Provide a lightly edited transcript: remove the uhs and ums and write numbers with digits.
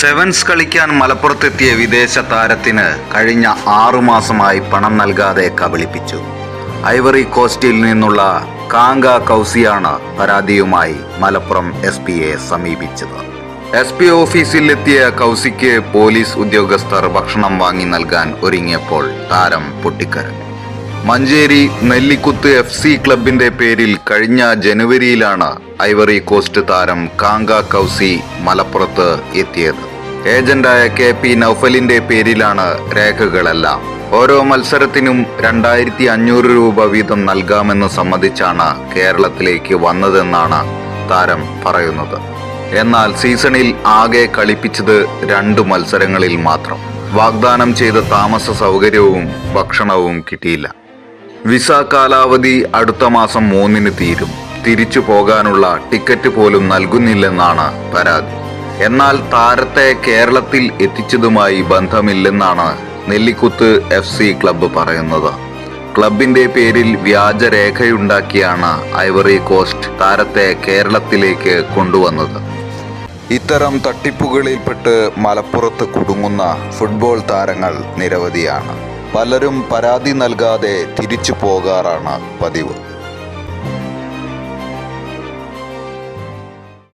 Sevens കളിക്കാൻ മലപ്പുറത്തെത്തിയ വിദേശ താരത്തിന് കഴിഞ്ഞ 6 മാസമായി പണം നൽകാതെ കബളിപ്പിച്ചു. ഐവറി കോസ്റ്റിൽ നിന്നുള്ള കാങ്ക കൗസിയാണ് പരാതിയുമായി മലപ്പുറം SP-യെ സമീപിച്ചത്. SP ഓഫീസിലെത്തിയ കൗസിക്ക് പോലീസ് ഉദ്യോഗസ്ഥർ ഭക്ഷണം വാങ്ങി നൽകാൻ ഒരുങ്ങിയപ്പോൾ താരം പൊട്ടിക്കരഞ്ഞു. മഞ്ചേരി നെല്ലിക്കുത്ത് FC ക്ലബിന്റെ പേരിൽ കഴിഞ്ഞ ജനുവരിയിലാണ് ഐവറി കോസ്റ്റ് താരം കാങ്ക കൗസി മലപ്പുറത്ത് എത്തിയത്. ഏജന്റായ KP നൗഫലിന്റെ പേരിലാണ് രേഖകളെല്ലാം. ഓരോ മത്സരത്തിനും 2500 രൂപ വീതം നൽകാമെന്ന് സമ്മതിച്ചാണ് കേരളത്തിലേക്ക് വന്നതെന്നാണ് താരം പറയുന്നത്. എന്നാൽ സീസണിൽ ആകെ കളിപ്പിച്ചത് 2 മത്സരങ്ങളിൽ മാത്രം. വാഗ്ദാനം ചെയ്ത താമസ സൗകര്യവും ഭക്ഷണവും കിട്ടിയില്ല. വിസ കാലാവധി അടുത്ത മാസം 3-ന് തീരും. തിരിച്ചു പോകാനുള്ള ടിക്കറ്റ് പോലും നൽകുന്നില്ലെന്നാണ് പരാതി. എന്നാൽ താരത്തെ കേരളത്തിൽ എത്തിച്ചതുമായി ബന്ധമില്ലെന്നാണ് നെല്ലിക്കുത്ത് FC ക്ലബ്ബ് പറയുന്നത്. ക്ലബിന്റെ പേരിൽ വ്യാജരേഖയുണ്ടാക്കിയാണ് ഐവറി കോസ്റ്റ് താരത്തെ കേരളത്തിലേക്ക് കൊണ്ടുവന്നത്. ഇത്തരം തട്ടിപ്പുകളിൽപ്പെട്ട് മലപ്പുറത്ത് കുടുങ്ങുന്ന ഫുട്ബോൾ താരങ്ങൾ നിരവധിയാണ്. പലരും പരാതി നൽകാതെ തിരിച്ചു പോകാറാണ് പതിവ്.